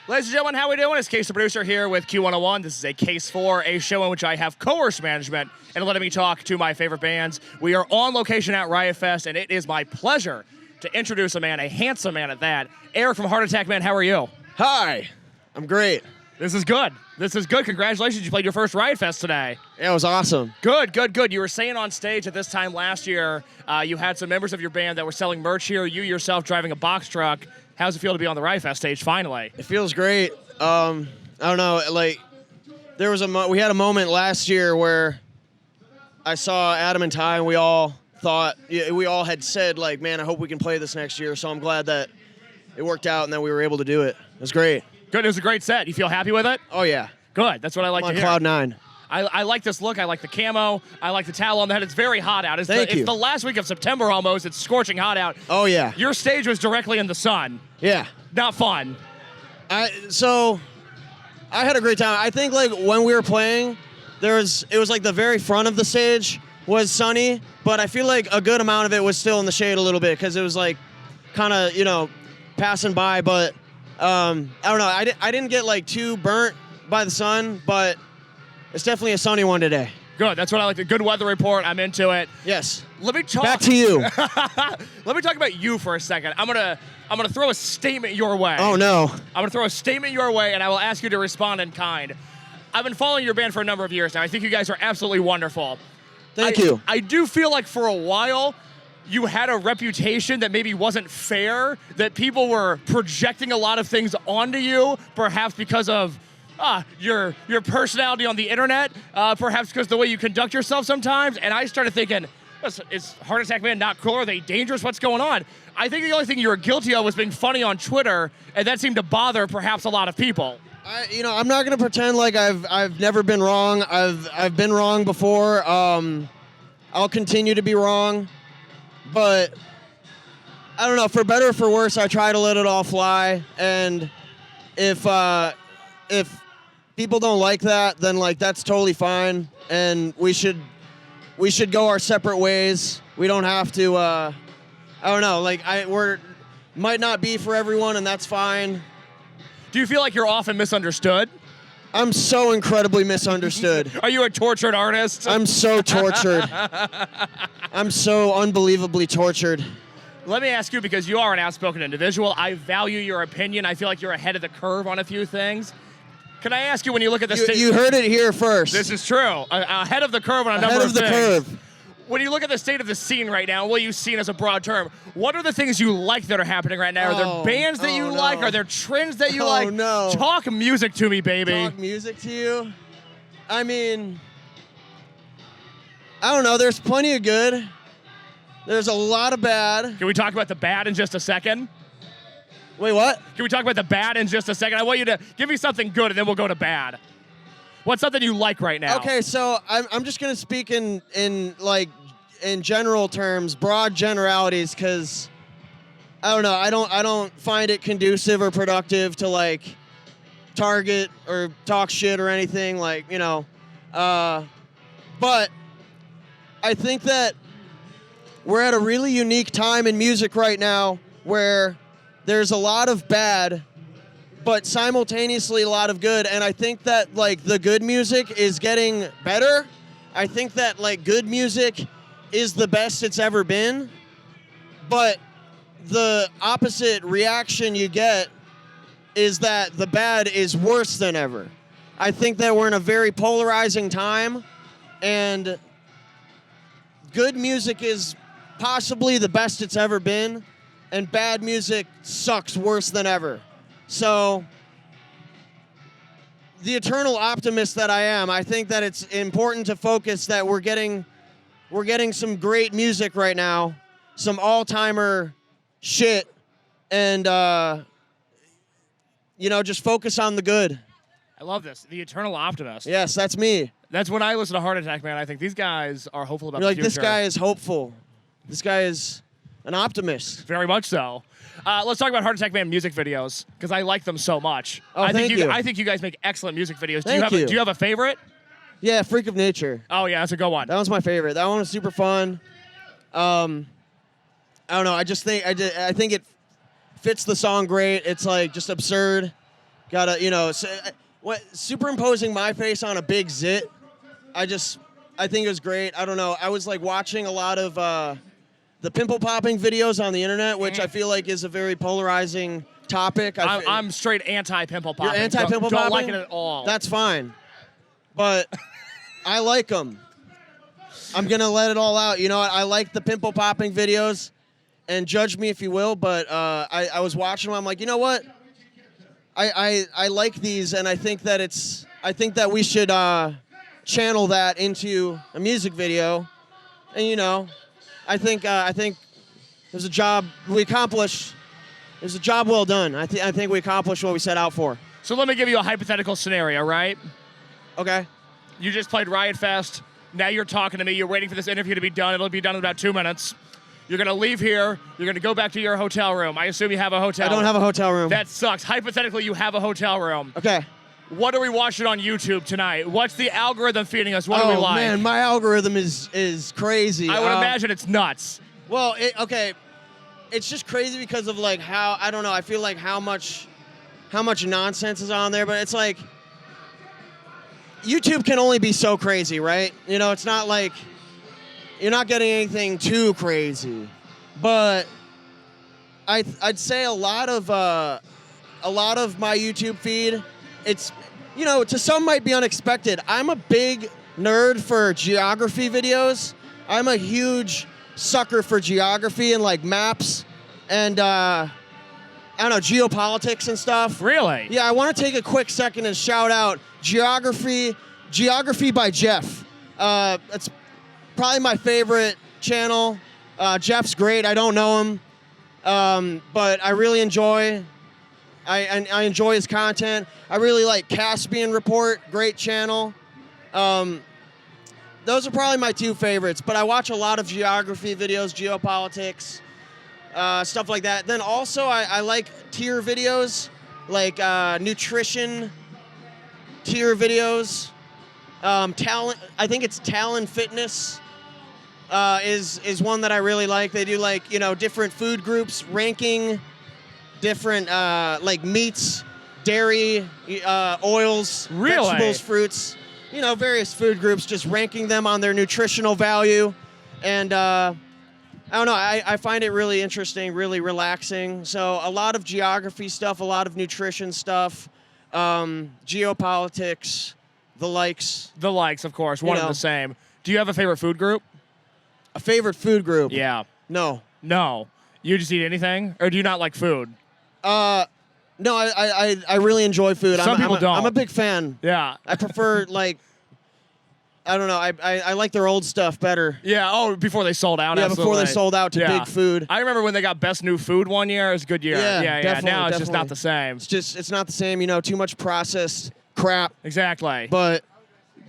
Ladies and gentlemen, how we doing? It's Case the Producer here with Q101. This is a Case For, a show in which I have coerced management and letting me talk to my favorite bands. We are on location at Riot Fest, and it is my pleasure to introduce a man, a handsome man at that. Eric from Heart Attack Man, how are you? Hi, I'm great. This is good. This is good. Congratulations, you played your first Riot Fest today. Yeah, it was awesome. Good, good, good. You were saying on stage at this time last year, you had some members of your band that were selling merch here, you yourself driving a box truck. How's it feel to be on the Riot Fest stage finally? It feels great. I don't know, like, there was we had a moment last year where I saw Adam and Ty, and we all had said, like, man, I hope we can play this next year, so I'm glad that it worked out and that we were able to do it. It was great. Good, it was a great set. You feel happy with it? Oh, yeah. Good, that's what I like to hear. On cloud nine. I like this look. I like the camo. I like the towel on the head. It's very hot out. It's Thank you. It's the last week of September almost. It's scorching hot out. Oh, yeah. Your stage was directly in the sun. Yeah. Not fun. So I had a great time. I think, like, when we were playing, it was like the very front of the stage was sunny, but I feel like a good amount of it was still in the shade a little bit because it was, like, kind of, you know, passing by. But I don't know. I didn't get, like, too burnt by the sun, but it's definitely a sunny one today. Good. That's what I like. The good weather report. I'm into it. Yes. Let me talk. Back to you. Let me talk about you for a second. I'm gonna throw a statement your way. Oh no. I'm gonna throw a statement your way, and I will ask you to respond in kind. I've been following your band for a number of years now. I think you guys are absolutely wonderful. Thank you. I do feel like for a while you had a reputation that maybe wasn't fair, that people were projecting a lot of things onto you, perhaps because of your personality on the internet, perhaps because of the way you conduct yourself sometimes. And I started thinking, is Heart Attack Man not cool? Are they dangerous? What's going on? I think the only thing you were guilty of was being funny on Twitter, and that seemed to bother perhaps a lot of people. I'm not gonna pretend like I've never been wrong. I've been wrong before. I'll continue to be wrong, but I don't know. For better or for worse, I try to let it all fly. And if people don't like that, then, like, that's totally fine, and we should go our separate ways. We don't have to. I don't know. Like, we're might not be for everyone, and that's fine. Do you feel like you're often misunderstood? I'm so incredibly misunderstood. Are you a tortured artist? I'm so tortured. I'm so unbelievably tortured. Let me ask you, because you are an outspoken individual, I value your opinion. I feel like you're ahead of the curve on a few things. Can I ask you, when you look at the state... You heard it here first. This is true. Ahead of the curve on a number of things. Ahead of the curve. When you look at the state of the scene right now, what you've seen as a broad term, what are the things you like that are happening right now? Are there bands that you like? Are there trends that you like? No. Talk music to me, baby. Talk music to you? I mean, I don't know. There's plenty of good. There's a lot of bad. Can we talk about the bad in just a second? Wait, what? Can we talk about the bad in just a second? I want you to give me something good, and then we'll go to bad. What's something you like right now? Okay, so I'm just gonna speak in general terms, broad generalities, because I don't know. I don't find it conducive or productive to, like, target or talk shit or anything, like, you know. But I think that we're at a really unique time in music right now where there's a lot of bad, but simultaneously a lot of good. And I think that, like, the good music is getting better. I think that, like, good music is the best it's ever been. But the opposite reaction you get is that the bad is worse than ever. I think that we're in a very polarizing time, and good music is possibly the best it's ever been, and bad music sucks worse than ever. So, the eternal optimist that I am, I think that it's important to focus that we're getting some great music right now, some all-timer shit, and just focus on the good. I love this. The eternal optimist. Yes, that's me. That's when I listen to Heart Attack Man. I think these guys are hopeful about the future. This guy is hopeful. This guy is an optimist. Very much so. Let's talk about Heart Attack Man music videos, because I like them so much. Oh, I think thank you. I think you guys make excellent music videos. Thank you. Do you have a favorite? Yeah, Freak of Nature. Oh, yeah, that's a good one. That one's my favorite. That one was super fun. I don't know. I think it fits the song great. It's, like, just absurd. Gotta, superimposing my face on a big zit. I think it was great. I don't know. I was like watching a lot of the pimple popping videos on the internet, which I feel like is a very polarizing topic. I'm straight anti-pimple popping. You're anti-pimple popping? Don't like it at all. That's fine. But I like them. I'm going to let it all out. You know what? I like the pimple popping videos, and judge me if you will, but I was watching them. I'm like, you know what? I like these, and I think that we should channel that into a music video. And, I think there's a job we accomplished. It was a job well done. I think we accomplished what we set out for. So let me give you a hypothetical scenario, right? Okay. You just played Riot Fest. Now you're talking to me. You're waiting for this interview to be done. It'll be done in about 2 minutes. You're going to leave here. You're going to go back to your hotel room. I assume you have a hotel. I don't have a hotel room. That sucks. Hypothetically, you have a hotel room. Okay. What are we watching on YouTube tonight? What's the algorithm feeding us? What do we like? Oh, man, my algorithm is crazy. I would imagine it's nuts. Well, okay. It's just crazy because of, like, how, I don't know, I feel like how much nonsense is on there, but it's like, YouTube can only be so crazy, right? It's not like, you're not getting anything too crazy. But I'd say a lot of my YouTube feed, it's, to some might be unexpected. I'm a big nerd for geography videos. I'm a huge sucker for geography and like maps and I don't know, geopolitics and stuff. Really? Yeah, I want to take a quick second and shout out Geography by Jeff. It's probably my favorite channel. Jeff's great. I don't know him, but I really enjoy. I enjoy his content. I really like Caspian Report. Great channel. Those are probably my two favorites, but I watch a lot of geography videos, geopolitics, stuff like that. Then also I like tier videos, like nutrition tier videos. Talent, I think it's Talent Fitness is one that I really like. They do like, different food groups, ranking different like meats, dairy, oils, vegetables, fruits. Various food groups, just ranking them on their nutritional value. And I don't know, I find it really interesting, really relaxing. So a lot of geography stuff, a lot of nutrition stuff, geopolitics, the likes. The likes, of course, one and the same. Do you have a favorite food group? A favorite food group? Yeah. No. You just eat anything? Or do you not like food? No, I really enjoy food. Some people don't. I'm a big fan. Yeah. I prefer, like, I don't know, I like their old stuff better. Yeah, before they sold out. Yeah, absolutely. before they sold out to Big Food. I remember when they got Best New Food one year. It was a good year. Yeah, definitely, Now it's just not the same. It's not the same, too much processed crap. Exactly. But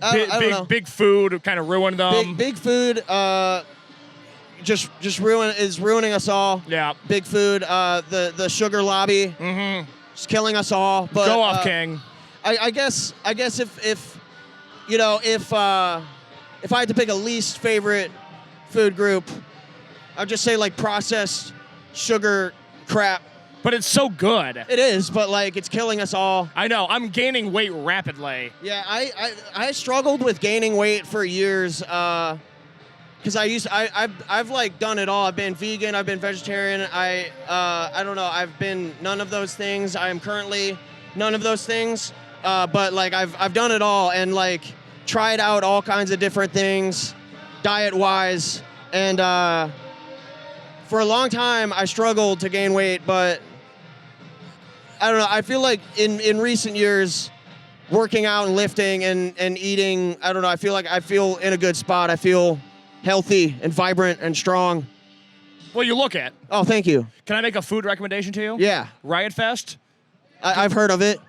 I don't know. Big Food kind of ruined them. Big Food just ruining us all. Yeah. Big Food, the sugar lobby. Mm-hmm. Just killing us all. But go off, King. I guess if I had to pick a least favorite food group, I'd just say like processed sugar crap. But it's so good. It is, but like it's killing us all. I know. I'm gaining weight rapidly. Yeah, I struggled with gaining weight for years because I've like done it all. I've been vegan, I've been vegetarian. I don't know. I've been none of those things. I am currently none of those things. But like I've done it all and like tried out all kinds of different things, diet-wise, and for a long time I struggled to gain weight, but I don't know. I feel like in recent years, working out and lifting and eating, I don't know. I feel in a good spot. I feel healthy and vibrant and strong. Well, you look it. Oh, thank you. Can I make a food recommendation to you? Yeah. Riot Fest. I've heard of it.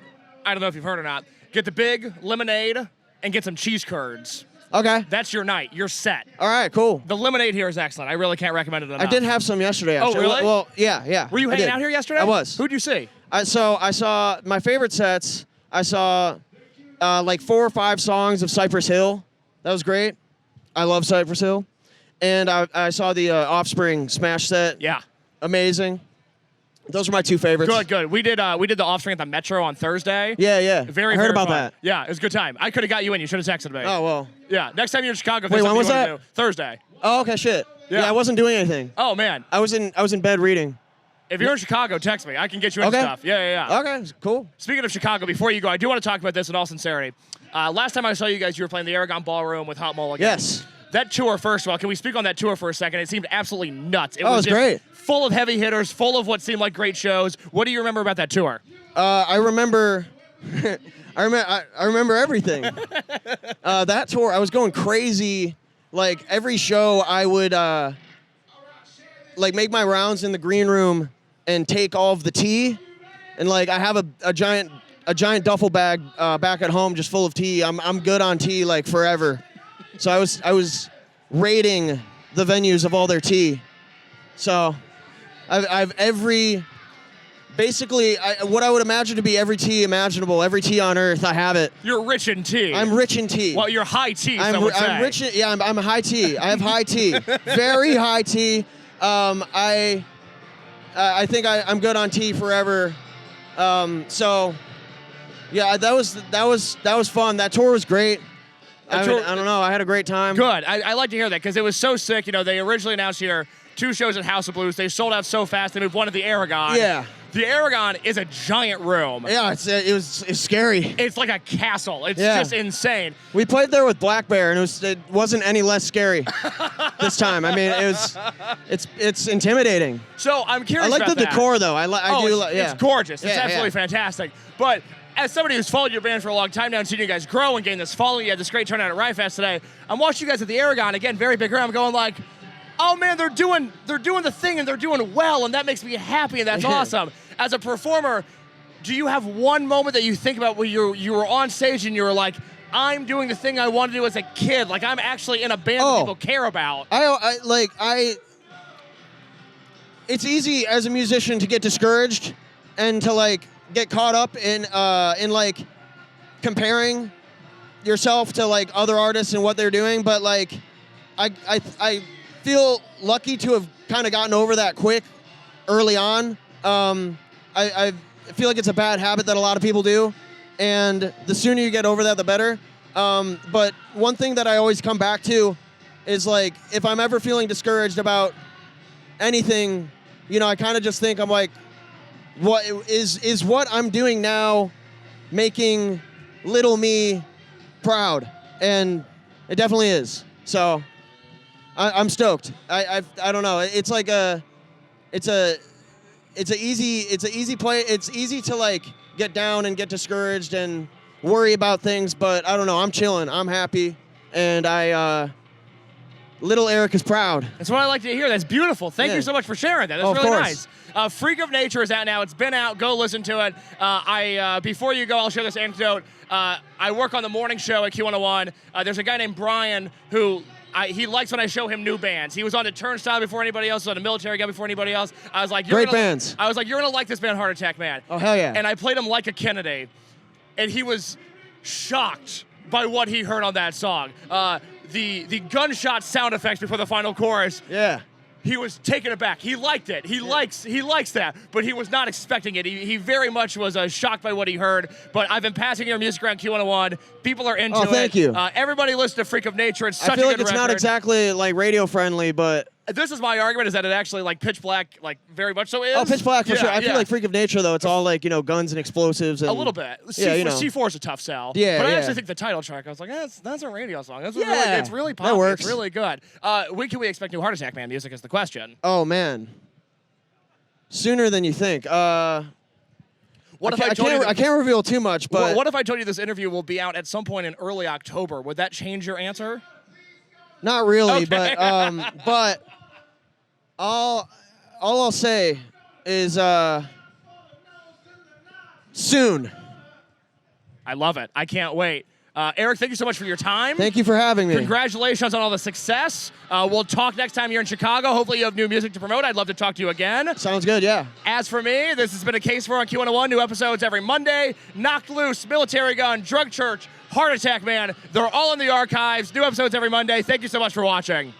I don't know if you've heard or not. Get the big lemonade and get some cheese curds. Okay. That's your night. You're set. All right, cool. The lemonade here is excellent. I really can't recommend it enough. I did have some yesterday, actually. Oh, really? Well, yeah. Were you hanging out here yesterday? I was. Who'd you see? I saw my favorite sets. I saw like 4 or 5 songs of Cypress Hill. That was great. I love Cypress Hill. And I saw the Offspring Smash set. Yeah. Amazing. Those are my two favorites. Good. We did the Offspring at the Metro on Thursday. Yeah. Very I heard very about fun. that. Yeah, it was a good time. I could have got you in. You should have texted me. Oh, well. Yeah, next time you're in Chicago. Wait, when was that? Do, Thursday. Oh, okay, shit. Yeah. I wasn't doing anything. Oh man. I was in bed reading. If you're in Chicago, text me. I can get you into stuff. Yeah. Okay, cool. Speaking of Chicago, before you go, I do want to talk about this in all sincerity. Last time I saw you guys, you were playing the Aragon Ballroom with Hot Mulligan. Yes. That tour, first of all, can we speak on that tour for a second? It seemed absolutely nuts. It was great. Full of heavy hitters, full of what seemed like great shows. What do you remember about that tour? I remember I remember everything. That tour, I was going crazy. Like every show I would like make my rounds in the green room and take all of the tea. And like I have a giant duffel bag back at home just full of tea. I'm good on tea like forever. So I was rating the venues of all their tea. So I've basically what I would imagine to be every tea imaginable, every tea on earth. I have it. You're rich in tea. I'm rich in tea. Well, you're high tea. I'm rich in, yeah. I'm a high tea. I have high tea. Very high tea. I think I'm good on tea forever. So yeah, that was fun. That tour was great. I don't know. I had a great time. Good. I like to hear that because it was so sick. You know, they originally announced here 2 shows at House of Blues. They sold out so fast. They moved one to the Aragon. Yeah. The Aragon is a giant room. Yeah, it's scary. It's like a castle. It's Yeah. just insane. We played there with Black Bear, and it wasn't any less scary this time. I mean, it's intimidating. So I'm curious. I like about the that. decor though. It's gorgeous. It's Yeah, absolutely fantastic. But as somebody who's followed your band for a long time now and seen you guys grow and gain this following, you had this great turnout at Riot Fest today. I'm watching you guys at the Aragon again, very big room. I'm going like, oh man, they're doing the thing and they're doing well, and that makes me happy and that's awesome. As a performer, do you have one moment that you think about where you were on stage and you were like, I'm doing the thing I wanted to do as a kid, like I'm actually in a band that people care about? It's easy as a musician to get discouraged and to like get caught up in like comparing yourself to like other artists and what they're doing, but like I feel lucky to have kind of gotten over that quick early on. I feel like it's a bad habit that a lot of people do, and the sooner you get over that, the better. But one thing that I always come back to is like if I'm ever feeling discouraged about anything, you know, I kind of just think I'm like, what is what I'm doing now making little me proud? And it definitely is. So I'm stoked. I don't know. It's like it's an easy play. It's easy to like get down and get discouraged and worry about things, but I don't know. I'm chilling. I'm happy, and little Eric is proud. That's what I like to hear. That's beautiful. Thank you so much for sharing that. That's really nice. Freak of Nature is out now. It's been out. Go listen to it. Before you go, I'll share this anecdote. I work on the morning show at Q101. There's a guy named Brian who he likes when I show him new bands. He was on the Turnstile before anybody else. He was on a Military Guy before anybody else. I was like, great bands. I was like, you're gonna like this band, Heart Attack Man. Oh hell yeah! And I played him Like a Kennedy, and he was shocked by what he heard on that song. The gunshot sound effects before the final chorus. Yeah. He was taken aback. He liked it. He likes that, but he was not expecting it. He very much was shocked by what he heard. But I've been passing your music around Q101. People are into it. Oh, thank you. Everybody listen to Freak of Nature. It's such a good I feel like it's record. not exactly like radio friendly, but this is my argument, is that it actually, like, Pitch Black, like, very much so is. Oh, Pitch Black for sure. I feel like Freak of Nature, though, it's all like, you know, guns and explosives. And, a little bit. C4 is a tough sell. Yeah, but I actually think the title track, I was like, that's a radio song. That's really, it's really poppy. That works. It's really good. When can we expect new Heart Attack Man music is the question. Oh, man. Sooner than you think. I can't reveal too much, but what if I told you this interview will be out at some point in early October? Would that change your answer? Not really, Okay. but all I'll say is soon. I love it. I can't wait. Eric, thank you so much for your time. Thank you for having me. Congratulations on all the success. We'll talk next time you're in Chicago. Hopefully you have new music to promote. I'd love to talk to you again. Sounds good, yeah. As for me, this has been A Case For on Q101. New episodes every Monday. Knocked Loose, Military Gun, Drug Church, Heart Attack Man. They're all in the archives. New episodes every Monday. Thank you so much for watching.